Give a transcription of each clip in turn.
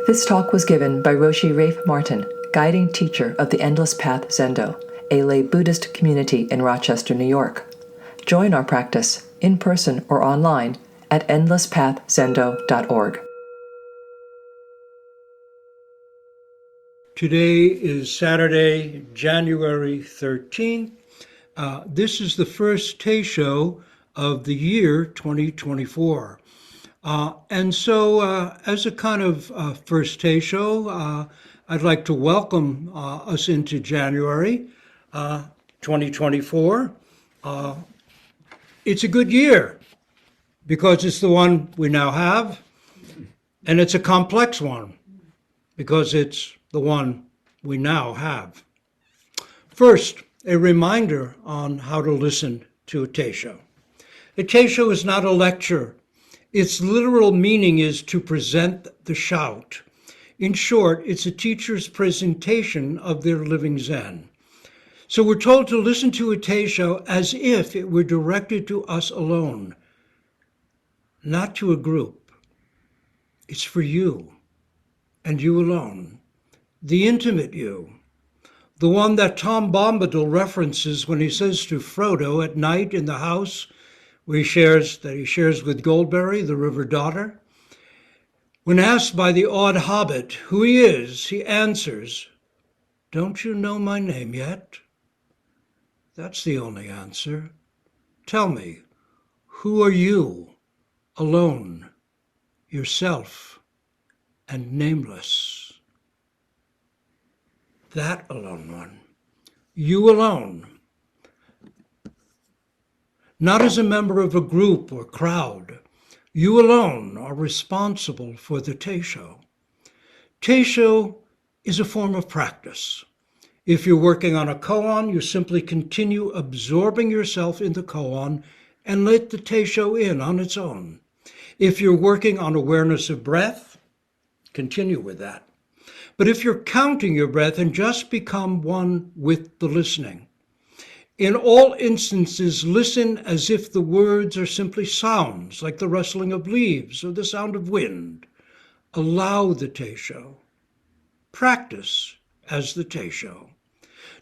This talk was given by Roshi Rafe Martin, guiding teacher of the Endless Path Zendo, a lay Buddhist community in Rochester, New York. Join our practice, in person or online, at endlesspathzendo.org. Today is Saturday, January 13th. This is the first teisho of the year 2024. And so as a kind of first teisho, I'd like to welcome us into January 2024. It's a good year because it's the one we now have, and it's a complex one because it's the one we now have. First, a reminder on how to listen to a teisho. A teisho is not a lecture. Its literal meaning is to present the shout. In short, it's a teacher's presentation of their living Zen. So we're told to listen to a teisho as if it were directed to us alone, not to a group. It's for you, and you alone. The intimate you, the one that Tom Bombadil references when he says to Frodo at night in the house where he shares with Goldberry, the river daughter. When asked by the odd hobbit who he is, he answers, "Don't you know my name yet?" That's the only answer. Tell me, who are you, alone, yourself, and nameless? That alone one, you alone, not as a member of a group or crowd. You alone are responsible for the teisho. Teisho is a form of practice. If you're working on a koan, you simply continue absorbing yourself in the koan and let the teisho in on its own. If you're working on awareness of breath, continue with that. But if you're counting your breath, and just become one with the listening. In all instances, listen as if the words are simply sounds, like the rustling of leaves or the sound of wind. Allow the teisho. Practice as the teisho.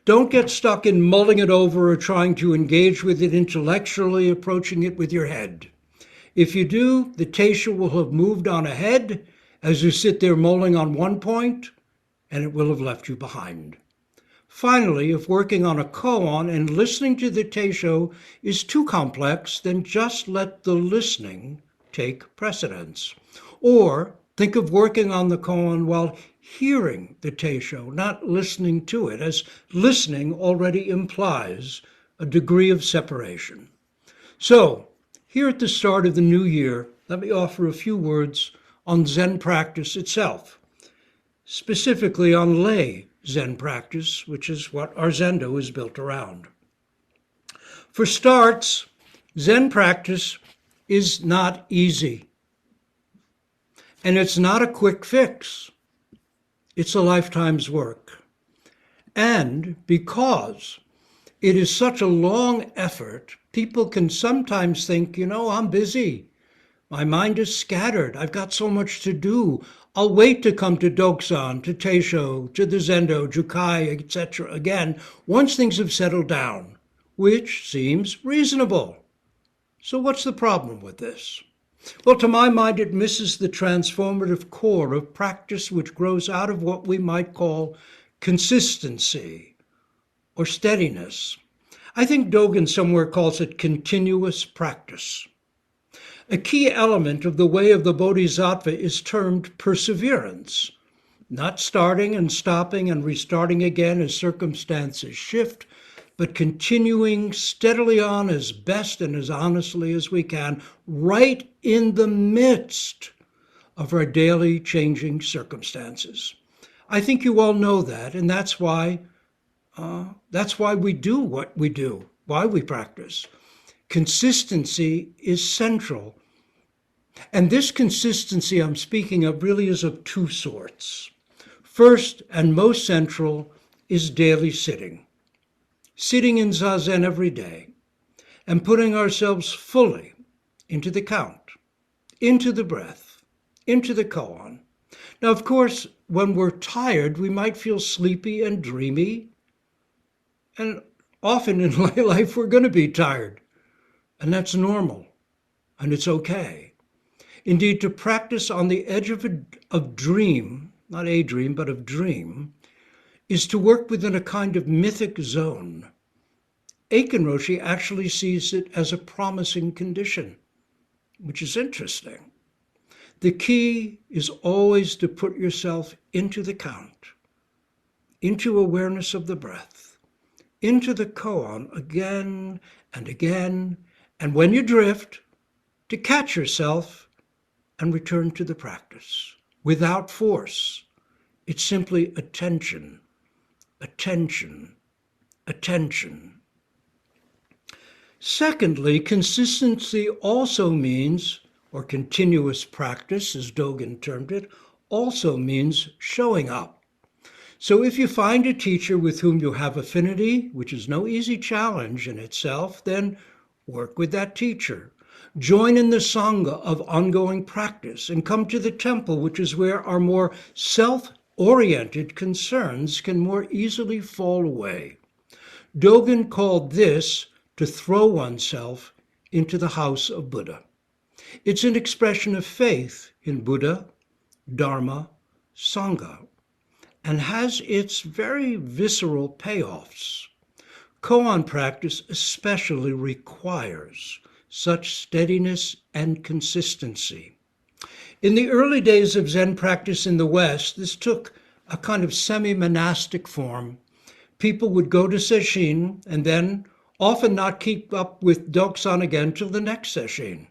Don't get stuck in mulling it over or trying to engage with it intellectually, approaching it with your head. If you do, the teisho will have moved on ahead as you sit there mulling on one point, and it will have left you behind. Finally, if working on a koan and listening to the teisho is too complex, then just let the listening take precedence. Or think of working on the koan while hearing the teisho, not listening to it, as listening already implies a degree of separation. So, here at the start of the new year, let me offer a few words on Zen practice itself, specifically on lay Zen practice, which is what our Zendo is built around. For starts, Zen practice is not easy. And it's not a quick fix. It's a lifetime's work. And because it is such a long effort, people can sometimes think, I'm busy. My mind is scattered. I've got so much to do. I'll wait to come to Doksan, to teisho, to the Zendo, Jukai, etc. again, once things have settled down, which seems reasonable. So what's the problem with this? Well, to my mind, it misses the transformative core of practice which grows out of what we might call consistency or steadiness. I think Dogen somewhere calls it continuous practice. A key element of the way of the Bodhisattva is termed perseverance, not starting and stopping and restarting again as circumstances shift, but continuing steadily on as best and as honestly as we can, right in the midst of our daily changing circumstances. I think you all know that, and that's why we do what we do, why we practice. Consistency is central. And this consistency I'm speaking of really is of two sorts. First and most central is daily sitting. Sitting in Zazen every day and putting ourselves fully into the count, into the breath, into the koan, Now, of course, when we're tired, we might feel sleepy and dreamy. And often in life, we're going to be tired. And that's normal. And it's okay. Indeed, to practice on the edge of dream, not a dream, but of dream, is to work within a kind of mythic zone. Aiken Roshi actually sees it as a promising condition, which is interesting. The key is always to put yourself into the count, into awareness of the breath, into the koan again and again, and when you drift, to catch yourself and return to the practice without force. It's simply attention, attention, attention. Secondly, consistency also means, or continuous practice, as Dogen termed it, also means showing up. So if you find a teacher with whom you have affinity, which is no easy challenge in itself, then work with that teacher. Join in the Sangha of ongoing practice and come to the temple, which is where our more self-oriented concerns can more easily fall away. Dogen called this to throw oneself into the house of Buddha. It's an expression of faith in Buddha, Dharma, Sangha, and has its very visceral payoffs. Koan practice especially requires such steadiness and consistency. In the early days of Zen practice in the West, this took a kind of semi-monastic form. People would go to sesshin and then often not keep up with Doksan again till the next sesshin.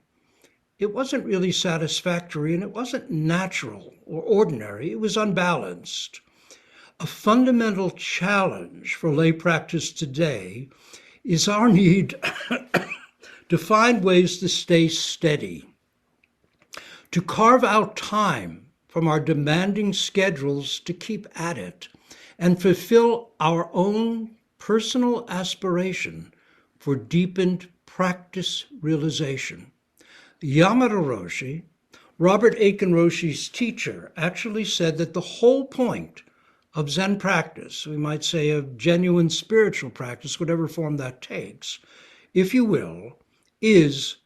It wasn't really satisfactory and it wasn't natural or ordinary. It was unbalanced. A fundamental challenge for lay practice today is our need to find ways to stay steady, to carve out time from our demanding schedules to keep at it and fulfill our own personal aspiration for deepened practice realization. Yamada Roshi, Robert Aiken Roshi's teacher, actually said that the whole point of Zen practice, we might say of genuine spiritual practice, whatever form that takes, if you will, is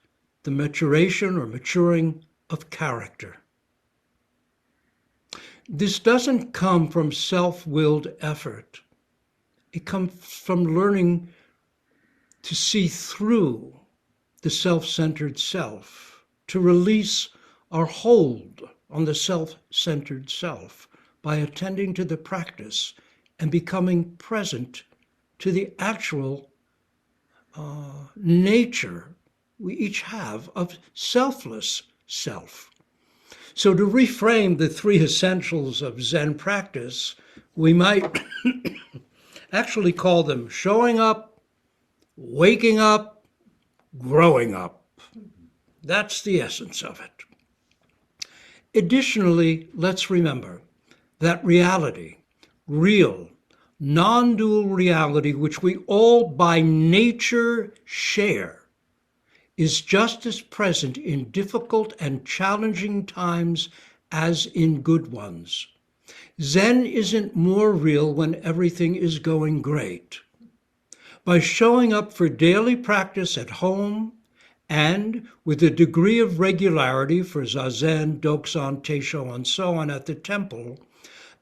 the maturation or maturing of character. This doesn't come from self-willed effort. It comes from learning to see through the self-centered self, to release our hold on the self-centered self by attending to the practice and becoming present to the actual nature we each have of selfless self. So to reframe the three essentials of Zen practice, we might actually call them showing up, waking up, growing up. That's the essence of it. Additionally, let's remember that reality, real, non-dual reality, which we all by nature share, is just as present in difficult and challenging times as in good ones. Zen isn't more real when everything is going great. By showing up for daily practice at home and with a degree of regularity for Zazen, Doksan, Teisho, and so on at the temple,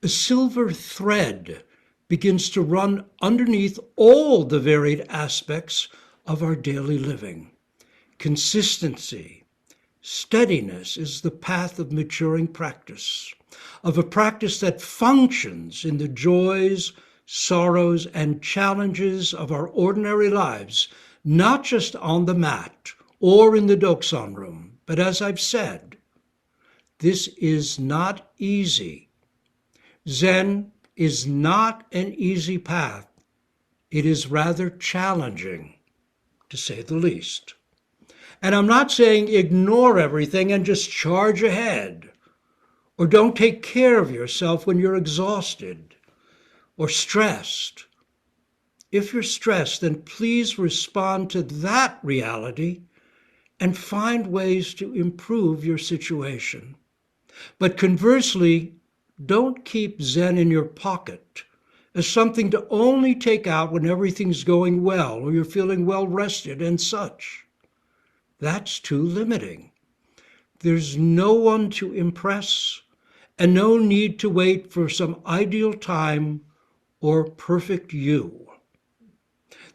a silver thread begins to run underneath all the varied aspects of our daily living. Consistency, steadiness is the path of maturing practice, of a practice that functions in the joys, sorrows, and challenges of our ordinary lives, not just on the mat or in the Doksan room, but as I've said, this is not easy. Zen is not an easy path. It is rather challenging, to say the least. And I'm not saying ignore everything and just charge ahead, or don't take care of yourself when you're exhausted or stressed. If you're stressed, then please respond to that reality and find ways to improve your situation. But conversely, don't keep Zen in your pocket as something to only take out when everything's going well or you're feeling well rested and such. That's too limiting. There's no one to impress and no need to wait for some ideal time or perfect you.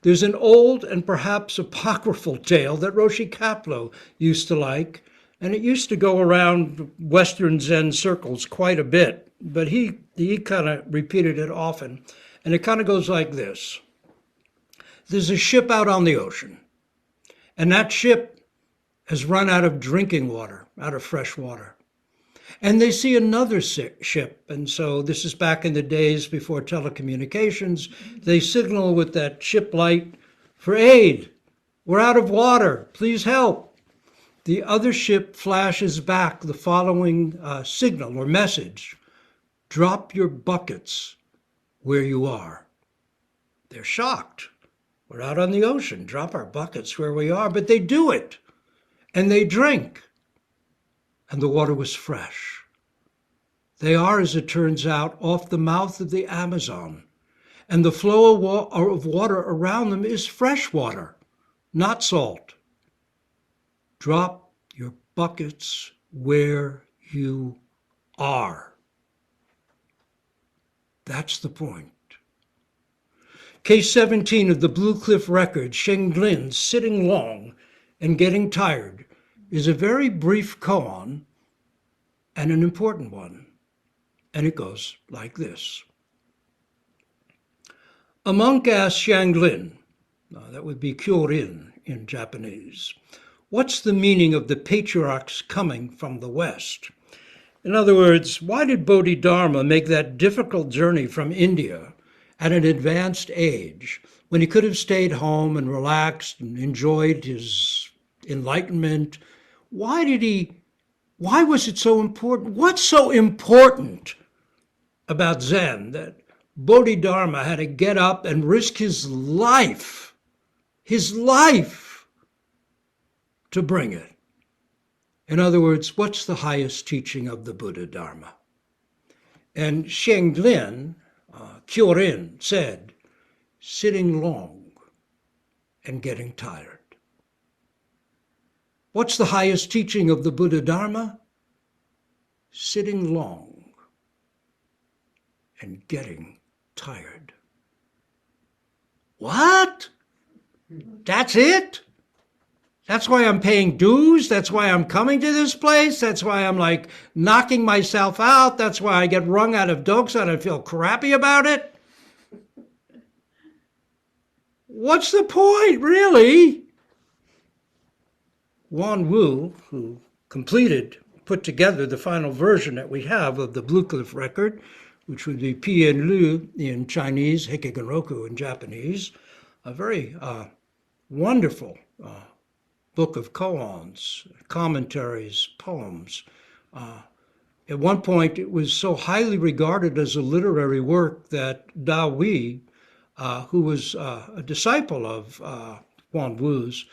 There's an old and perhaps apocryphal tale that Roshi Kapleau used to like, and it used to go around Western Zen circles quite a bit, but he kind of repeated it often, and it kind of goes like this. There's a ship out on the ocean, and that ship has run out of drinking water, out of fresh water. And they see another ship, and so this is back in the days before telecommunications. They signal with that ship light for aid. We're out of water, please help. The other ship flashes back the following signal or message. Drop your buckets where you are. They're shocked. We're out on the ocean, drop our buckets where we are, but they do it, and they drink. And the water was fresh. They are, as it turns out, off the mouth of the Amazon, and the flow of water around them is fresh water, not salt. Drop your buckets where you are. That's the point. Case 17 of the Blue Cliff record, Shenglin sitting long and getting tired, is a very brief koan and an important one. And it goes like this. A monk asked Shenglin, that would be Kyorin in Japanese, what's the meaning of the patriarchs coming from the West? In other words, why did Bodhidharma make that difficult journey from India at an advanced age when he could have stayed home and relaxed and enjoyed his enlightenment? Why was it so important? What's so important about Zen that Bodhidharma had to get up and risk his life to bring it? In other words, what's the highest teaching of the Buddha Dharma? And Shenglin, Kyorin, said, sitting long and getting tired. What's the highest teaching of the Buddha Dharma? Sitting long and getting tired. What? That's it? That's why I'm paying dues? That's why I'm coming to this place? That's why I'm like knocking myself out? That's why I get wrung out of doksan and feel crappy about it? What's the point, really? Wan Wu, who put together the final version that we have of the Blue Cliff record, which would be Pian Lu in Chinese, Hekiganroku in Japanese, a very wonderful book of koans, commentaries, poems. At one point, it was so highly regarded as a literary work that Da Wei, who was a disciple of Wan Wu's,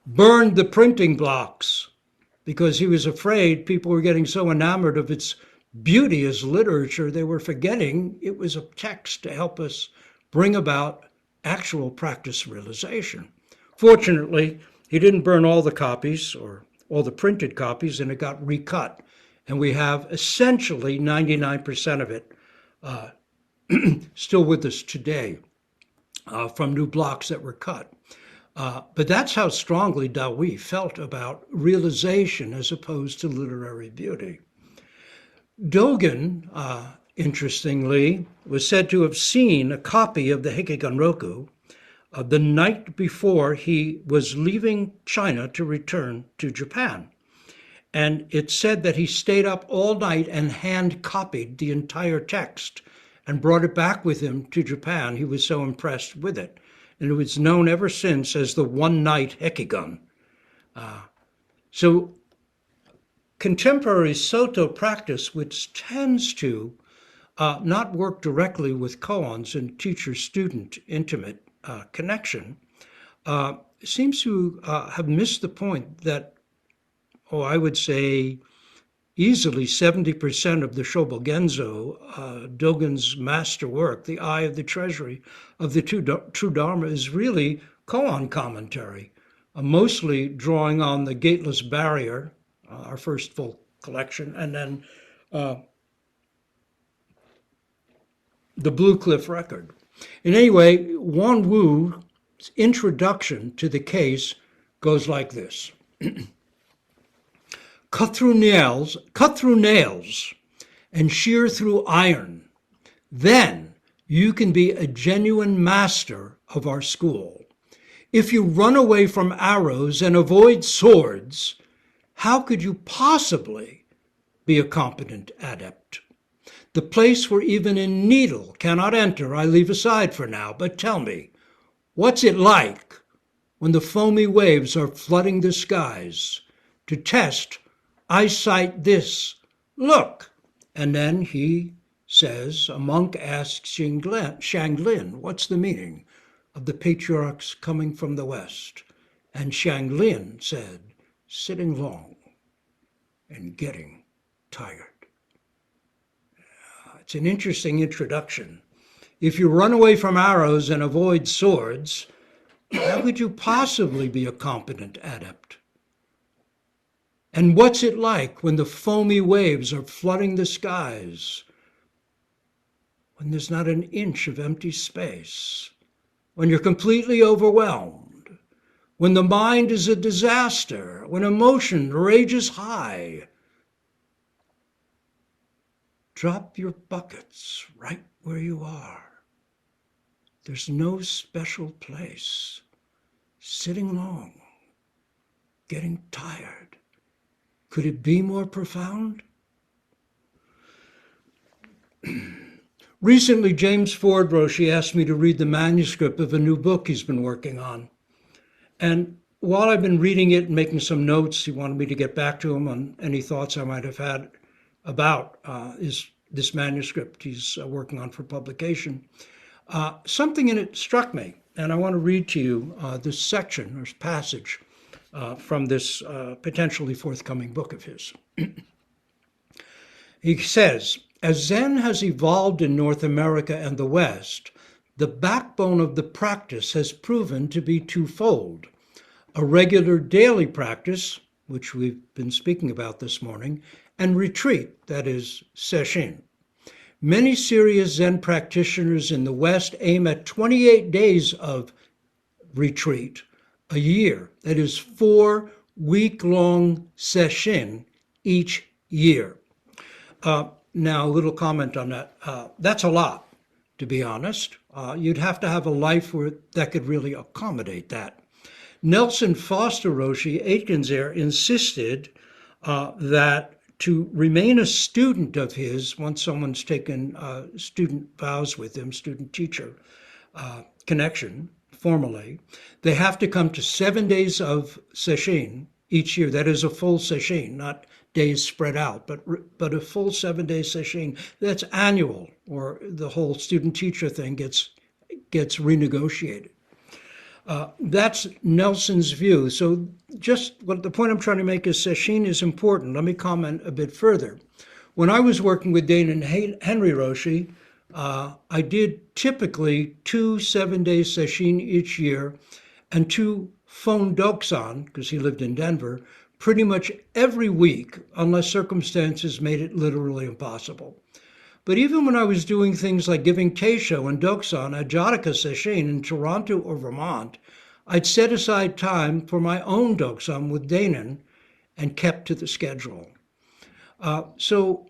burned the printing blocks because he was afraid people were getting so enamored of its beauty as literature, they were forgetting it was a text to help us bring about actual practice realization. Fortunately, he didn't burn all the copies or all the printed copies, and it got recut. And we have essentially 99% of it still with us today from new blocks that were cut. But that's how strongly Da Wei felt about realization as opposed to literary beauty. Dogen, interestingly, was said to have seen a copy of the Hekiganroku the night before he was leaving China to return to Japan. And it said that he stayed up all night and hand copied the entire text and brought it back with him to Japan. He was so impressed with it. And it was known ever since as the one-night Hekigan. So contemporary Soto practice, which tends to not work directly with koans and teacher-student intimate connection, seems to have missed the point that, I would say easily 70% of the Shobogenzo, Dogen's master work, The Eye of the Treasury of the True Dharma, is really koan commentary, mostly drawing on the Gateless Barrier, our first full collection, and then the Blue Cliff Record. And anyway, Wan Wu's introduction to the case goes like this. Cut through nails, and shear through iron. Then you can be a genuine master of our school. If you run away from arrows and avoid swords, how could you possibly be a competent adept? The place where even a needle cannot enter I leave aside for now, but tell me, what's it like when the foamy waves are flooding the skies? To test, I cite this. Look. And then he says, a monk asks Shanglin, what's the meaning of the patriarchs coming from the West? And Shanglin said, sitting long and getting tired. It's an interesting introduction. If you run away from arrows and avoid swords, how could you possibly be a competent adept? And what's it like when the foamy waves are flooding the skies? When there's not an inch of empty space? When you're completely overwhelmed? When the mind is a disaster? When emotion rages high? Drop your buckets right where you are. There's no special place. Sitting long, getting tired. Could it be more profound? Recently, James Ford Roshi asked me to read the manuscript of a new book he's been working on. And while I've been reading it and making some notes, he wanted me to get back to him on any thoughts I might have had about this manuscript he's working on for publication. Something in it struck me, and I want to read to you this section or passage from this potentially forthcoming book of his. He says, as Zen has evolved in North America and the West, the backbone of the practice has proven to be twofold: a regular daily practice, which we've been speaking about this morning, and retreat, that is, sesshin. Many serious Zen practitioners in the West aim at 28 days of retreat a year, that is 4 week-long sesshin each year. Now, a little comment on that. That's a lot, to be honest. You'd have to have a life that could really accommodate that. Nelson Foster Roshi Aitken's insisted that to remain a student of his, once someone's taken student vows with him, student-teacher connection, formally, they have to come to 7 days of sesshin each year. That is a full sesshin, not days spread out, but a full 7-day sesshin. That's annual, or the whole student-teacher thing gets renegotiated. That's Nelson's view. So just what the point I'm trying to make is sesshin is important. Let me comment a bit further. When I was working with Dane and Henry Roshi, I did typically 2 7-day sesshin each year and 2 phone doksan, because he lived in Denver, pretty much every week, unless circumstances made it literally impossible. But even when I was doing things like giving teisho and doksan at Jataka Sesshin in Toronto or Vermont, I'd set aside time for my own doksan with Danon and kept to the schedule. So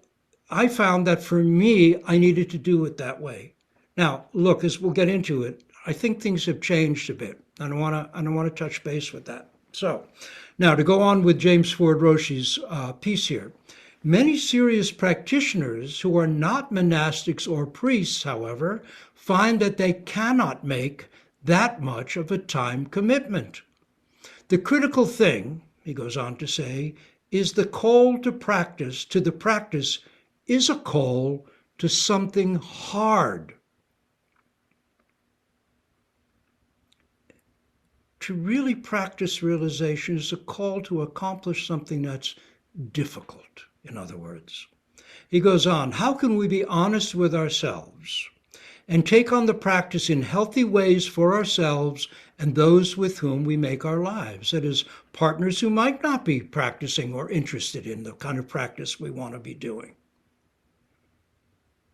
I found that for me, I needed to do it that way. Now, look, as we'll get into it, I think things have changed a bit, and I want to touch base with that. So now to go on with James Ford Roshi's piece here. Many serious practitioners who are not monastics or priests, however, find that they cannot make that much of a time commitment. The critical thing, he goes on to say, is the call to practice, the practice is a call to something hard. To really practice realization is a call to accomplish something that's difficult, in other words. He goes on, how can we be honest with ourselves and take on the practice in healthy ways for ourselves and those with whom we make our lives? That is, partners who might not be practicing or interested in the kind of practice we want to be doing.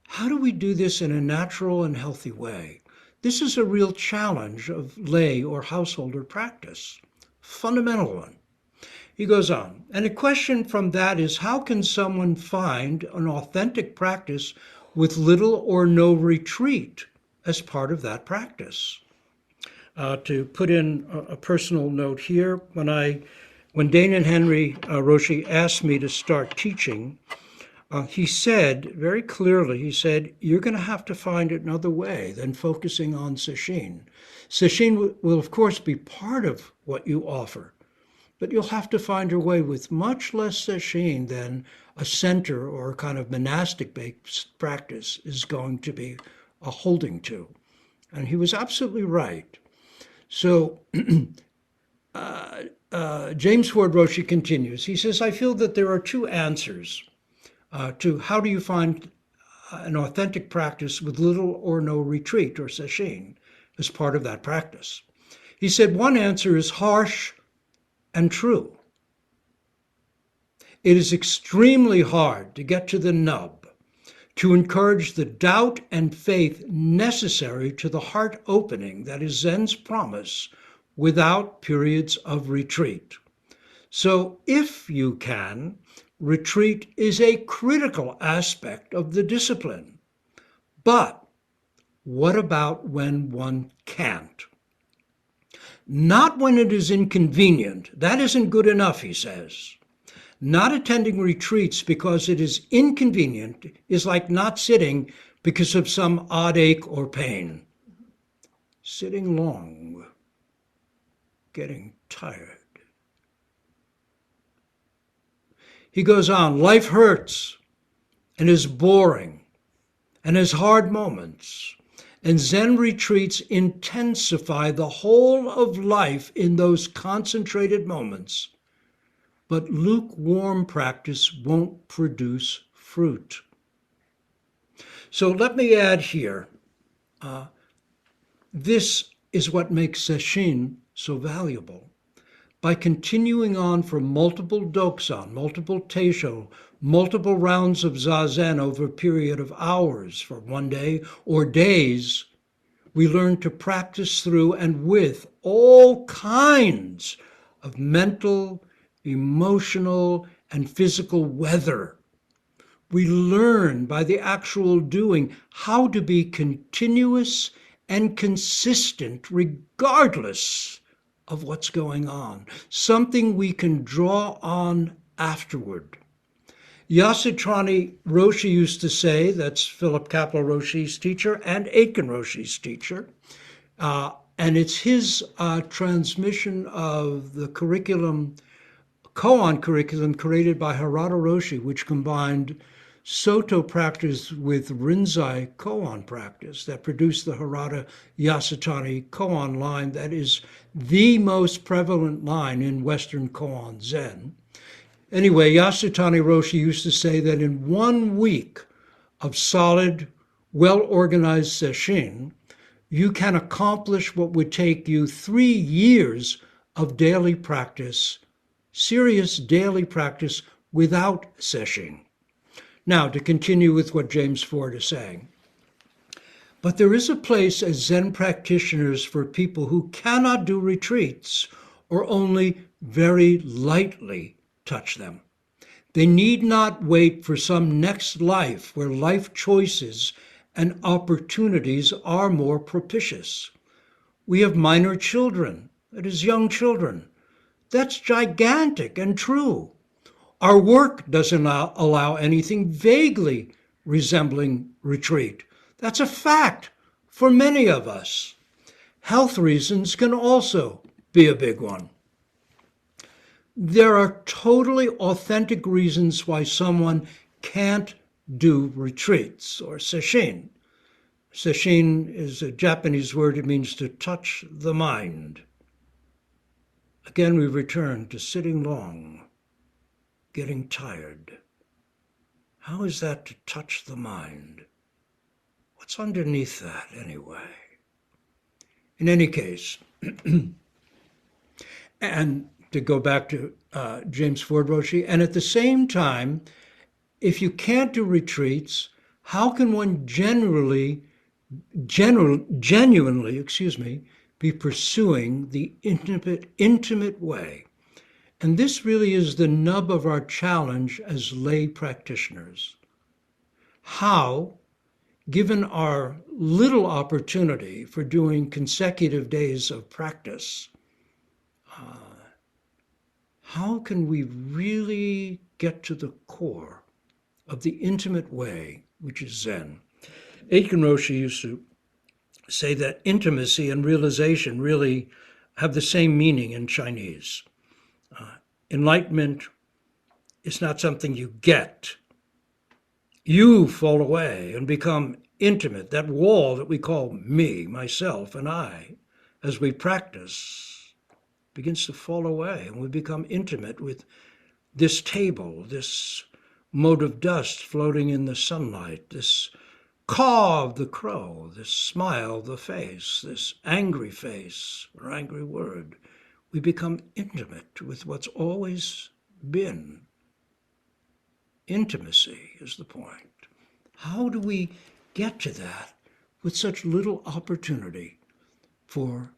How do we do this in a natural and healthy way? This is a real challenge of lay or householder practice, fundamental one. He goes on, and a question from that is, how can someone find an authentic practice with little or no retreat as part of that practice? To put in a personal note here, when Dane and Henry Roshi asked me to start teaching, he said very clearly, he said, you're going to have to find another way than focusing on sesshin. Sesshin will, of course, be part of what you offer, but you'll have to find your way with much less sesshin than a center or a kind of monastic-based practice is going to be a holding to. And he was absolutely right. So James Ford Roshi continues. He says, I feel that there are two answers to how do you find an authentic practice with little or no retreat or sesshin as part of that practice. He said, one answer is harsh and true. It is extremely hard to get to the nub, to encourage the doubt and faith necessary to the heart opening that is Zen's promise without periods of retreat. So if you can, retreat is a critical aspect of the discipline. But what about when one can't? Not when it is inconvenient. That isn't good enough, he says. Not attending retreats because it is inconvenient is like not sitting because of some odd ache or pain. Sitting long, getting tired. He goes on, life hurts and is boring and has hard moments. And Zen retreats intensify the whole of life in those concentrated moments. But lukewarm practice won't produce fruit. So let me add here, this is what makes sesshin so valuable. By continuing on for multiple dokusan, multiple teisho, multiple rounds of zazen over a period of hours for one day or days, we learn to practice through and with all kinds of mental, emotional, and physical weather. We learn by the actual doing how to be continuous and consistent regardless of what's going on, something we can draw on afterward. Yasutani Roshi used to say, that's Philip Kapleau Roshi's teacher and Aitken Roshi's teacher, and it's his transmission of the curriculum, koan curriculum created by Harada Roshi, which combined Soto practice with Rinzai koan practice that produced the Harada Yasutani koan line that is the most prevalent line in Western koan Zen. Anyway, Yasutani Roshi used to say that in 1 week of solid, well-organized sesshin, you can accomplish what would take you 3 years of daily practice, serious daily practice without sesshin. Now, to continue with what James Ford is saying. But there is a place as Zen practitioners for people who cannot do retreats or only very lightly touch them. They need not wait for some next life where life choices and opportunities are more propitious. We have minor children, that is, young children. That's gigantic and true. Our work doesn't allow anything vaguely resembling retreat. That's a fact for many of us. Health reasons can also be a big one. There are totally authentic reasons why someone can't do retreats or sesshin. Sesshin is a Japanese word. It means to touch the mind. Again, we return to sitting long. getting tired. How is that to touch the mind? What's underneath that anyway? In any case, and to go back to James Ford Roshi, and at the same time, if you can't do retreats, how can one genuinely, be pursuing the intimate way? And this really is the nub of our challenge as lay practitioners. How, given our little opportunity for doing consecutive days of practice, how can we really get to the core of the intimate way, which is Zen? Hekiganroku used to say that intimacy and realization really have the same meaning in Chinese. Enlightenment is not something you get. You fall away and become intimate. That wall that we call me, myself, and I, as we practice, begins to fall away, and we become intimate with this table, this mote of dust floating in the sunlight, this caw of the crow, this smile of the face, this angry face or angry word. We become intimate with what's always been. Intimacy is the point. How do we get to that with such little opportunity for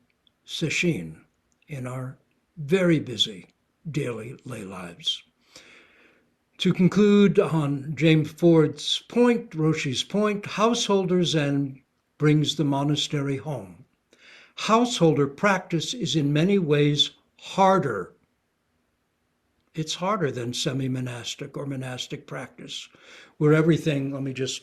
sesshin in our very busy daily lay lives? To conclude on James Ford's point, Roshi's point, householder Zen brings the monastery home. Householder practice is in many ways harder. It's harder than semi-monastic or monastic practice, where everything, let me just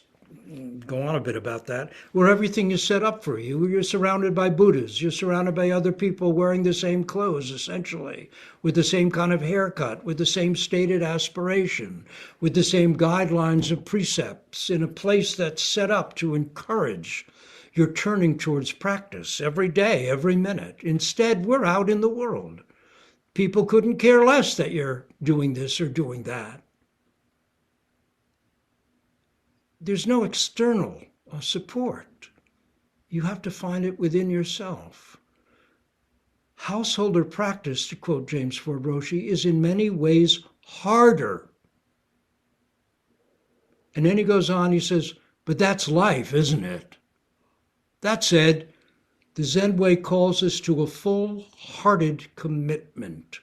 go on a bit about that, where everything is set up for you. You're surrounded by Buddhas. You're surrounded by other people wearing the same clothes, essentially, with the same kind of haircut, with the same stated aspiration, with the same guidelines and precepts, in a place that's set up to encourage your turning towards practice every day, every minute. Instead, we're out in the world. People couldn't care less that you're doing this or doing that. There's no external support. You have to find it within yourself. Householder practice, to quote James Ford Roshi, is in many ways harder. And then he goes on, he says, but that's life, isn't it? That said, the Zen way calls us to a full-hearted commitment.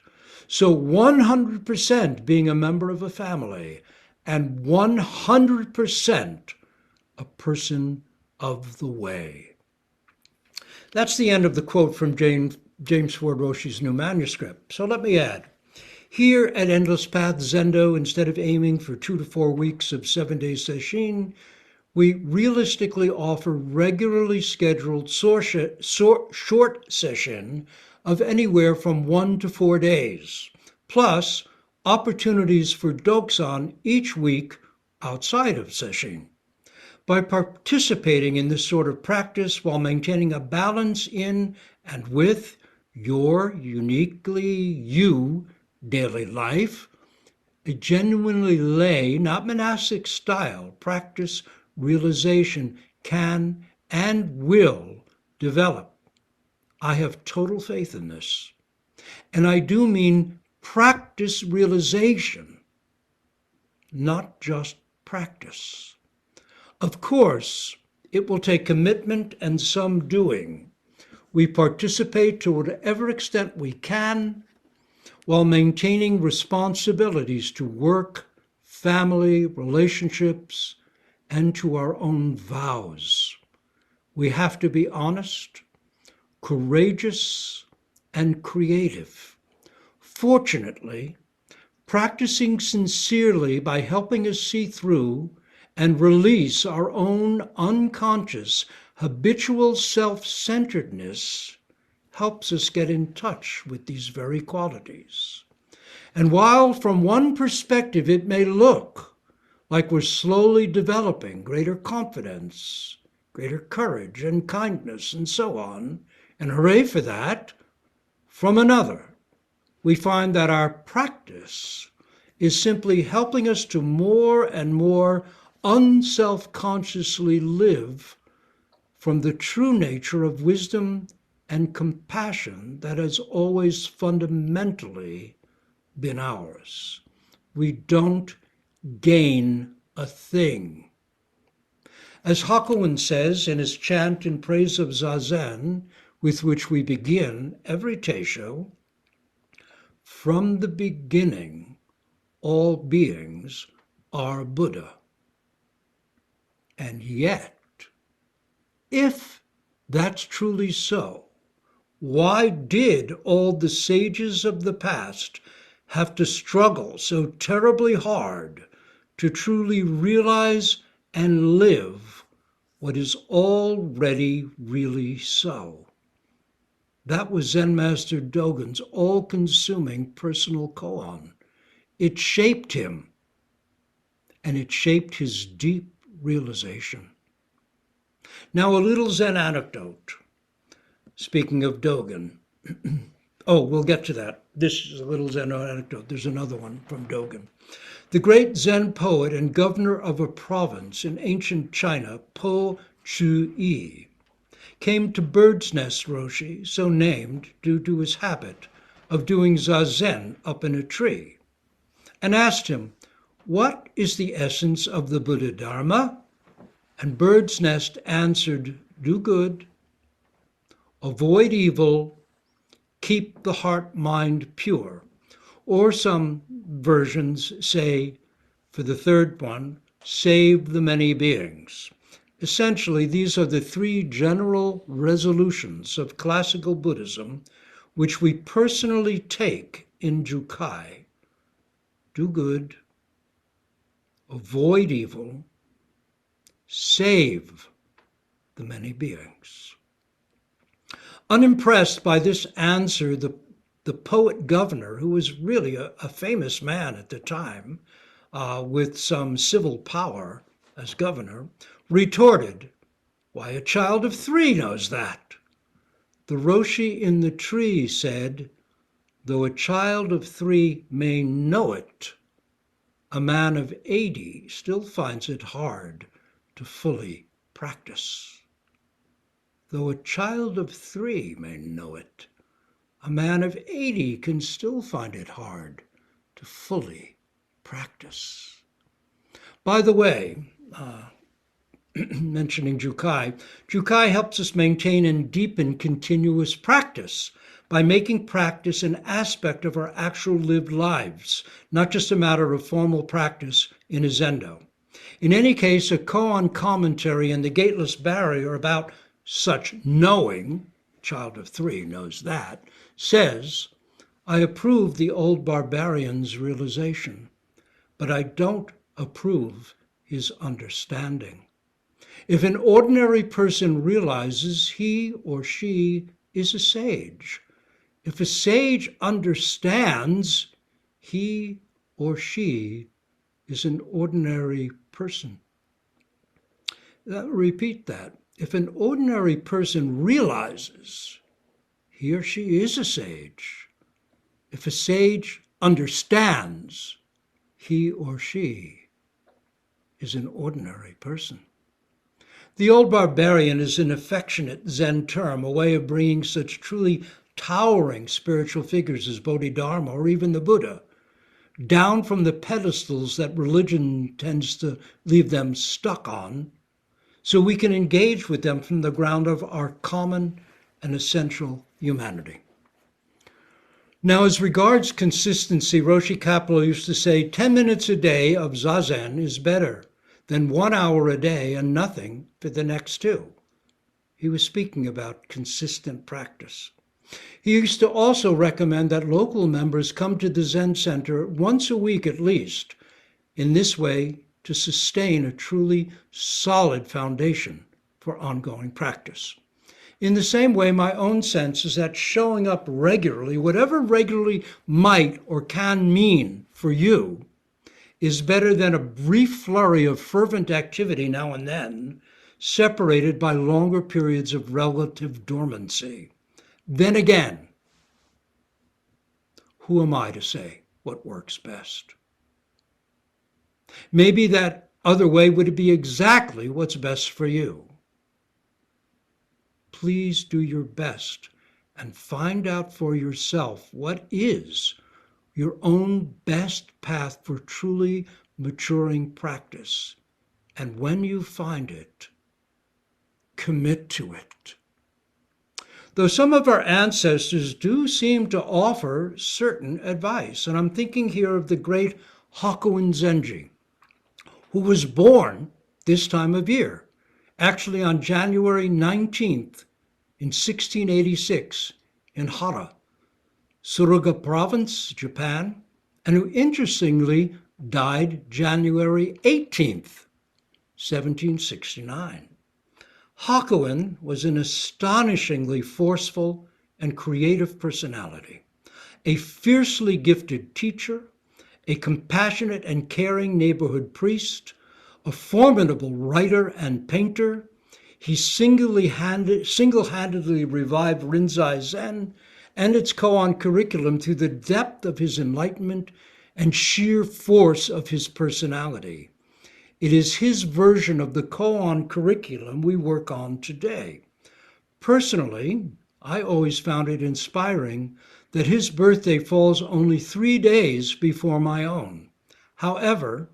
So 100% being a member of a family, and 100% a person of the way. That's the end of the quote from James Ford Roshi's new manuscript. So let me add, here at Endless Path Zendo, instead of aiming for 2 to 4 weeks of 7-day sesshin, we realistically offer regularly scheduled short session of anywhere from 1 to 4 days, plus opportunities for Doksan each week outside of sesshin. By participating in this sort of practice while maintaining a balance in and with your uniquely you daily life, a genuinely lay, not monastic style practice realization can and will develop. I have total faith in this. And I do mean practice realization, not just practice. Of course, it will take commitment and some doing. We participate to whatever extent we can while maintaining responsibilities to work, family, relationships, and to our own vows. We have to be honest, courageous, and creative. Fortunately, practicing sincerely by helping us see through and release our own unconscious, habitual self-centeredness helps us get in touch with these very qualities. And while from one perspective it may look like we're slowly developing greater confidence, greater courage and kindness and so on, and hooray for that, from another, we find that our practice is simply helping us to more and more unself-consciously live from the true nature of wisdom and compassion that has always fundamentally been ours. We don't gain a thing. As Hakuin says in his chant in praise of Zazen, with which we begin every teisho, from the beginning, all beings are Buddha. And yet, if that's truly so, why did all the sages of the past have to struggle so terribly hard to truly realize and live what is already really so? That was Zen Master Dogen's all-consuming personal koan. It shaped him, and it shaped his deep realization. Now, a little Zen anecdote. Speaking of Dogen. Oh, we'll get to that. This is a little Zen anecdote. There's another one from Dogen. The great Zen poet and governor of a province in ancient China, Po Chu-yi, came to Bird's Nest Roshi, so named due to his habit of doing zazen up in a tree, and asked him, "What is the essence of the Bodhidharma?" And Bird's Nest answered, "Do good, avoid evil, keep the heart-mind pure." Or some versions say, for the third one, save the many beings. Essentially, these are the three general resolutions of classical Buddhism, which we personally take in Jukai. Do good, avoid evil, save the many beings. Unimpressed by this answer, the poet governor, who was really a famous man at the time, with some civil power as governor, retorted, "Why, a child of 3 knows that." The Roshi in the tree said, "Though a child of 3 may know it, a man of 80 still finds it hard to fully practice." Though a child of 3 may know it, a man of 80 can still find it hard to fully practice. By the way, mentioning Jukai helps us maintain and deepen continuous practice by making practice an aspect of our actual lived lives, not just a matter of formal practice in a zendo. In any case, a koan commentary in the Gateless Barrier about such knowing, child of 3 knows that, says, "I approve the old barbarian's realization, but I don't approve his understanding. If an ordinary person realizes, he or she is a sage. If a sage understands, he or she is an ordinary person." Repeat that. If an ordinary person realizes, he or she is a sage. If a sage understands, he or she is an ordinary person. The old barbarian is an affectionate Zen term, a way of bringing such truly towering spiritual figures as Bodhidharma or even the Buddha down from the pedestals that religion tends to leave them stuck on, so we can engage with them from the ground of our common and essential humanity. Now, as regards consistency, Roshi Kapleau used to say 10 minutes a day of zazen is better than 1 hour a day and nothing for the next 2. He was speaking about consistent practice. He used to also recommend that local members come to the Zen Center once a week at least, in this way to sustain a truly solid foundation for ongoing practice. In the same way, my own sense is that showing up regularly, whatever regularly might or can mean for you, is better than a brief flurry of fervent activity now and then, separated by longer periods of relative dormancy. Then again, who am I to say what works best? Maybe that other way would be exactly what's best for you. Please do your best and find out for yourself what is your own best path for truly maturing practice. And when you find it, commit to it. Though some of our ancestors do seem to offer certain advice, and I'm thinking here of the great Hakuin Zenji, who was born this time of year, actually on January 19th in 1686 in Hara, Suruga Province, Japan, and who interestingly died January 18th, 1769. Hakuin was an astonishingly forceful and creative personality, a fiercely gifted teacher, a compassionate and caring neighborhood priest, a formidable writer and painter. He single-handedly revived Rinzai Zen and its koan curriculum through the depth of his enlightenment and sheer force of his personality. It is his version of the koan curriculum we work on today. Personally, I always found it inspiring that his birthday falls only 3 days before my own. However,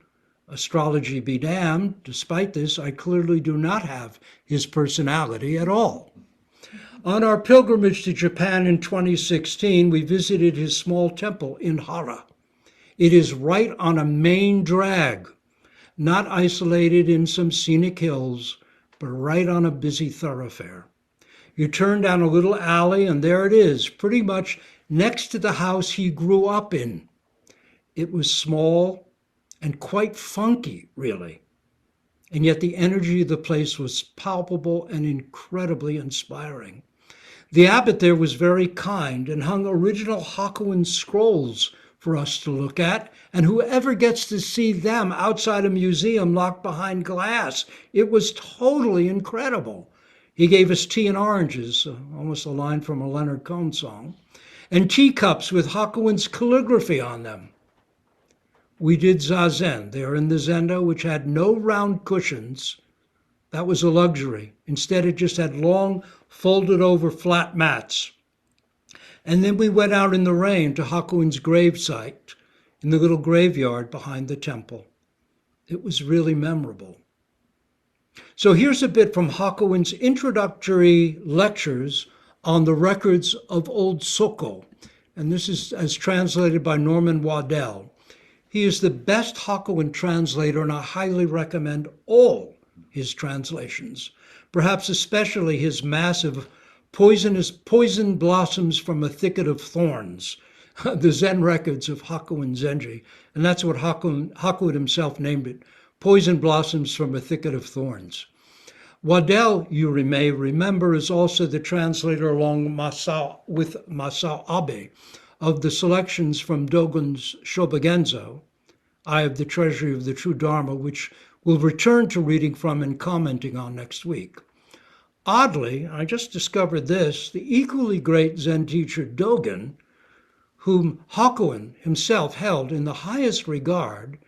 astrology be damned, despite this, I clearly do not have his personality at all. On our pilgrimage to Japan in 2016, we visited his small temple in Hara. It is right on a main drag, not isolated in some scenic hills, but right on a busy thoroughfare. You turn down a little alley and there it is, pretty much next to the house he grew up in. It was small and quite funky, really. And yet the energy of the place was palpable and incredibly inspiring. The abbot there was very kind and hung original Hakuin scrolls for us to look at, and whoever gets to see them outside a museum locked behind glass, it was totally incredible. He gave us tea and oranges, almost a line from a Leonard Cohen song, and teacups with Hakuin's calligraphy on them. We did zazen there in the zendo, which had no round cushions. That was a luxury. Instead, it just had long, folded over flat mats. And then we went out in the rain to Hakuin's gravesite in the little graveyard behind the temple. It was really memorable. So here's a bit from Hakuin's introductory lectures on the records of Old Soko. And this is as translated by Norman Waddell. He is the best Hakuin translator, and I highly recommend all his translations, perhaps especially his massive Poison Blossoms from a Thicket of Thorns, the Zen records of Hakuin Zenji. And that's what Hakuin himself named it, Poison Blossoms from a Thicket of Thorns. Waddell, you may remember, is also the translator along with Masao Abe of the selections from Dogen's Shobogenzo, Eye of the Treasury of the True Dharma, which we'll return to reading from and commenting on next week. Oddly, I just discovered this, the equally great Zen teacher Dogen, whom Hakuin himself held in the highest regard,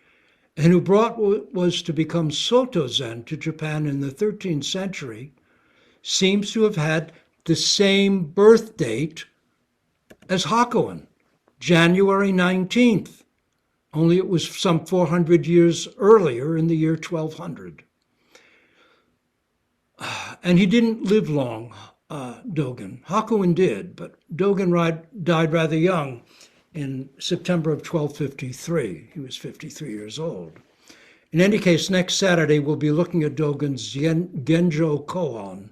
and who brought what was to become Soto Zen to Japan in the 13th century, seems to have had the same birth date as Hakuin, January 19th, only it was some 400 years earlier in the year 1200. And he didn't live long, Dogen. Hakuin did, but Dogen died rather young in September of 1253. He was 53 years old. In any case, next Saturday we'll be looking at Dogen's Genjo Koan,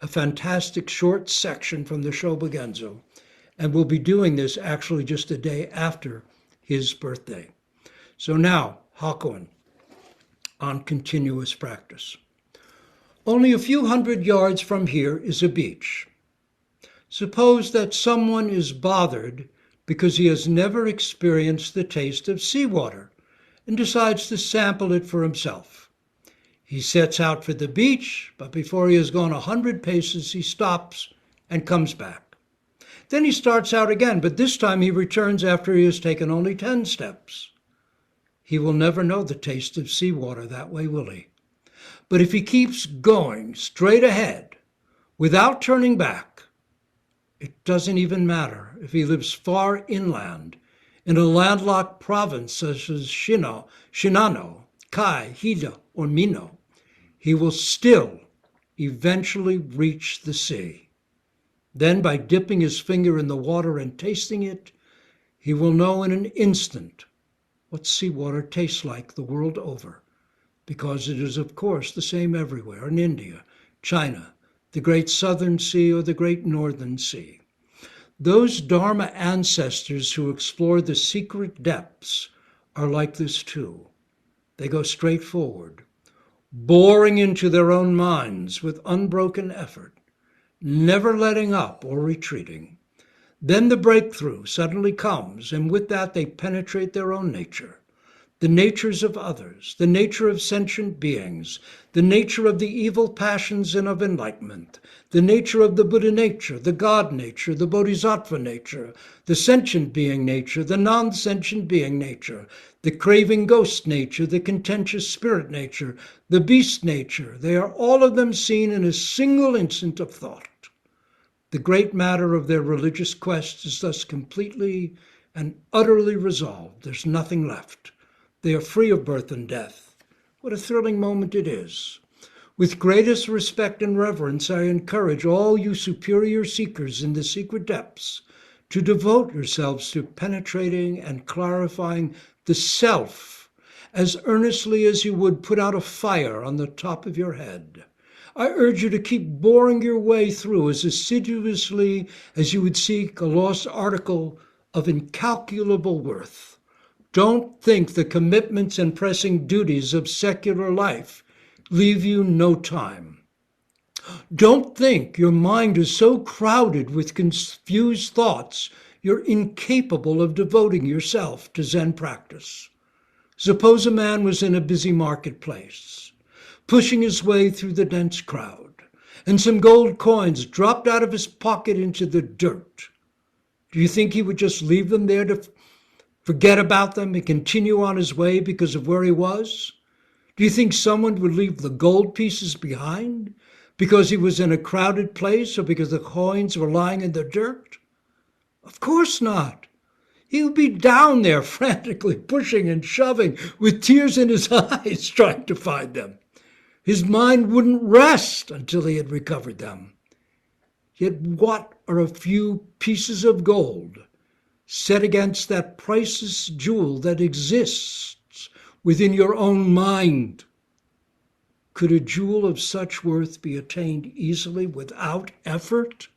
a fantastic short section from the Shobogenzo, and we'll be doing this actually just a day after his birthday. So now, Hakuin, on continuous practice. Only a few hundred yards from here is a beach. Suppose that someone is bothered because he has never experienced the taste of seawater and decides to sample it for himself. He sets out for the beach, but before he has gone 100 paces, he stops and comes back. Then he starts out again, but this time he returns after he has taken only 10 steps. he will never know the taste of seawater that way, will he? But if he keeps going straight ahead, without turning back, it doesn't even matter if he lives far inland in a landlocked province such as Shinano, Kai, Hida, or Mino, he will still eventually reach the sea. Then, by dipping his finger in the water and tasting it, he will know in an instant what seawater tastes like the world over, because it is, of course, the same everywhere in India, China, the great Southern Sea, or the great Northern Sea. Those Dharma ancestors who explore the secret depths are like this too. They go straight forward, boring into their own minds with unbroken effort, never letting up or retreating. Then the breakthrough suddenly comes, and with that they penetrate their own nature, the natures of others, the nature of sentient beings, the nature of the evil passions and of enlightenment, the nature of the Buddha nature, the God nature, the Bodhisattva nature, the sentient being nature, the non-sentient being nature, the craving ghost nature, the contentious spirit nature, the beast nature. They are all of them seen in a single instant of thought. The great matter of their religious quest is thus completely and utterly resolved. There's nothing left. They are free of birth and death. What a thrilling moment it is. With greatest respect and reverence, I encourage all you superior seekers in the secret depths to devote yourselves to penetrating and clarifying the self as earnestly as you would put out a fire on the top of your head. I urge you to keep boring your way through as assiduously as you would seek a lost article of incalculable worth. Don't think the commitments and pressing duties of secular life leave you no time. Don't think your mind is so crowded with confused thoughts you're incapable of devoting yourself to Zen practice. Suppose a man was in a busy marketplace, pushing his way through the dense crowd, and some gold coins dropped out of his pocket into the dirt. Do you think he would just leave them there to forget about them and continue on his way because of where he was? Do you think someone would leave the gold pieces behind because he was in a crowded place or because the coins were lying in the dirt? Of course not. He would be down there frantically pushing and shoving with tears in his eyes trying to find them. His mind wouldn't rest until he had recovered them. Yet what are a few pieces of gold set against that priceless jewel that exists within your own mind? Could a jewel of such worth be attained easily without effort?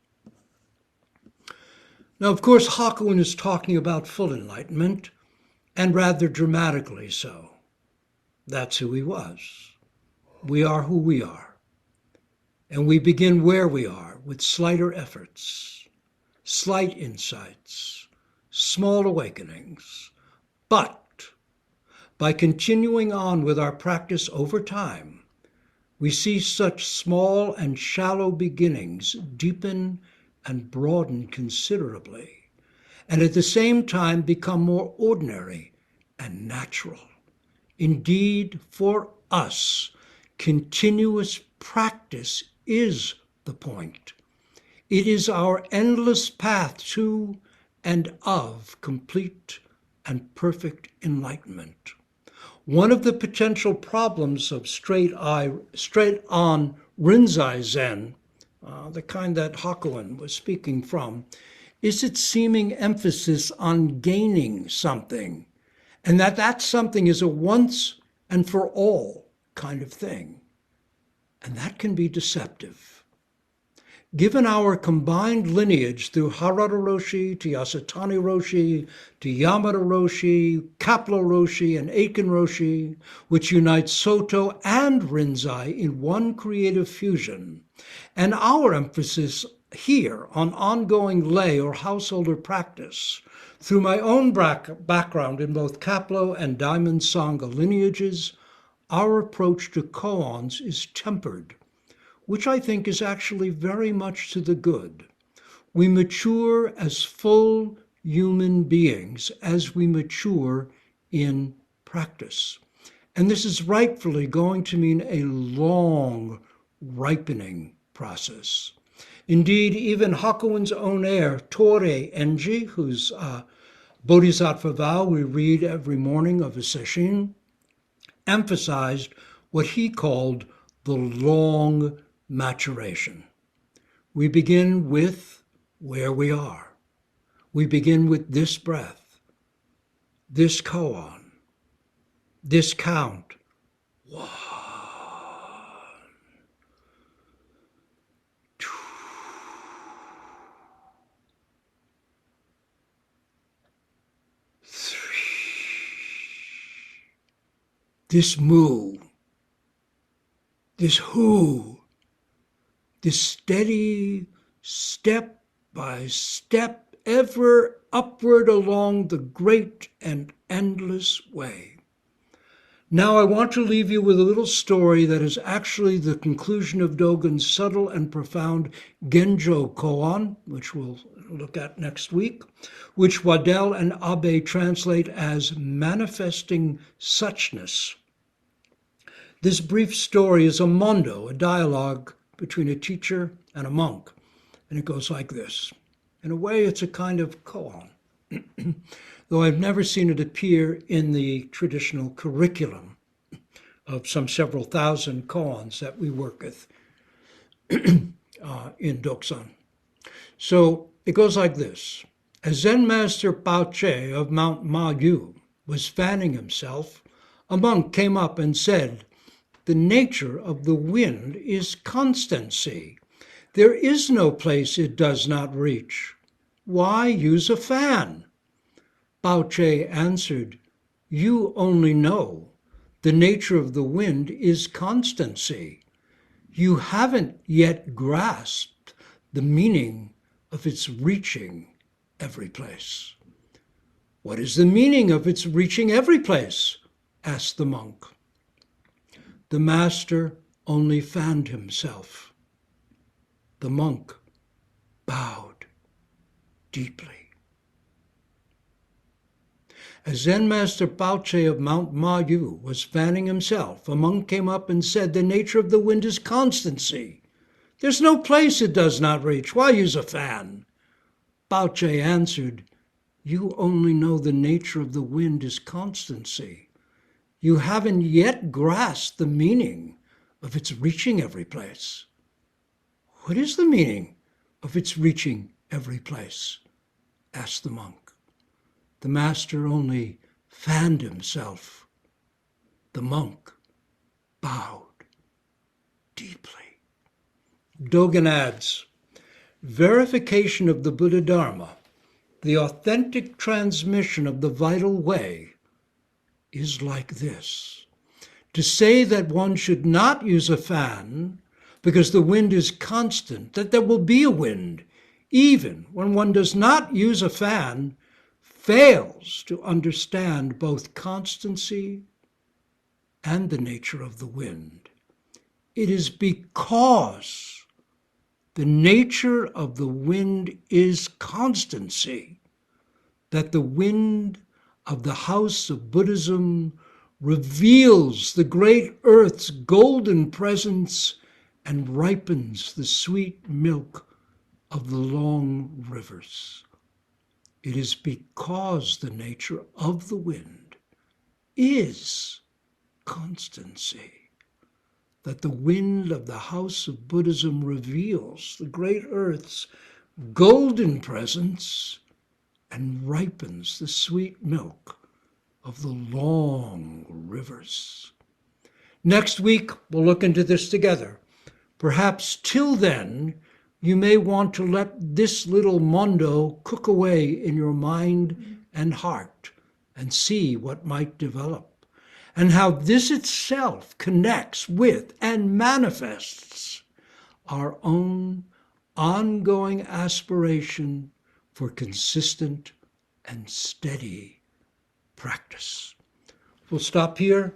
Now, of course, Hakuin is talking about full enlightenment, and rather dramatically so. That's who he was. We are who we are. And we begin where we are with slighter efforts, slight insights, small awakenings. But by continuing on with our practice over time, we see such small and shallow beginnings deepen and broaden considerably, and at the same time become more ordinary and natural. Indeed, for us, continuous practice is the point. It is our endless path to and of complete and perfect enlightenment. One of the potential problems of straight-on Rinzai Zen, the kind that Hakuin was speaking from, is its seeming emphasis on gaining something, and that something is a once and for all kind of thing. And that can be deceptive. Given our combined lineage through Harada Roshi to Yasutani Roshi to Yamada Roshi, Kaplo Roshi, and Aiken Roshi, which unites Soto and Rinzai in one creative fusion, and our emphasis here on ongoing lay or householder practice, through my own background in both Kaplo and Diamond Sangha lineages, our approach to koans is tempered, which I think is actually very much to the good. We mature as full human beings as we mature in practice. practice. And this is rightfully going to mean a long ripening process. Indeed, even Hakuin's own heir, Torei Enji, whose Bodhisattva vow we read every morning of his sesshin, emphasized what he called the long maturation. We begin with where we are. We begin with this breath, this koan, this count. 1, 2, 3. This mu, this hu, this steady step by step, ever upward along the great and endless way. Now I want to leave you with a little story that is actually the conclusion of Dogen's subtle and profound Genjo Koan, which we'll look at next week, which Waddell and Abe translate as manifesting suchness. This brief story is a mondo, a dialogue between a teacher and a monk, and it goes like this. In a way, it's a kind of koan, though I've never seen it appear in the traditional curriculum of some several thousand koans that we work with in Doksan. So it goes like this. As Zen Master Baoche of Mount Ma-yu was fanning himself, a monk came up and said, "The nature of the wind is constancy. There is no place it does not reach. Why use a fan?" Baoche answered, "You only know the nature of the wind is constancy. You haven't yet grasped the meaning of its reaching every place." "What is the meaning of its reaching every place?" asked the monk. The master only fanned himself. The monk bowed deeply. As Zen Master Baoche of Mount Ma-yu was fanning himself, a monk came up and said, "The nature of the wind is constancy. There's no place it does not reach. Why use a fan?" Baoche answered, "You only know the nature of the wind is constancy. You haven't yet grasped the meaning of its reaching every place." "What is the meaning of its reaching every place?" asked the monk. The master only fanned himself. The monk bowed deeply. Dogen adds, verification of the Bodhidharma, the authentic transmission of the vital way, is like this. To say that one should not use a fan because the wind is constant, that there will be a wind, even when one does not use a fan, fails to understand both constancy and the nature of the wind. It is because the nature of the wind is constancy that the wind of the house of Buddhism reveals the great earth's golden presence and ripens the sweet milk of the long rivers. It is because the nature of the wind is constancy that the wind of the house of Buddhism reveals the great earth's golden presence and ripens the sweet milk of the long rivers. Next week, we'll look into this together. Perhaps till then, you may want to let this little mondo cook away in your mind and heart and see what might develop, and how this itself connects with and manifests our own ongoing aspiration for consistent and steady practice. We'll stop here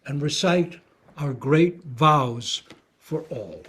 and recite our great vows for all.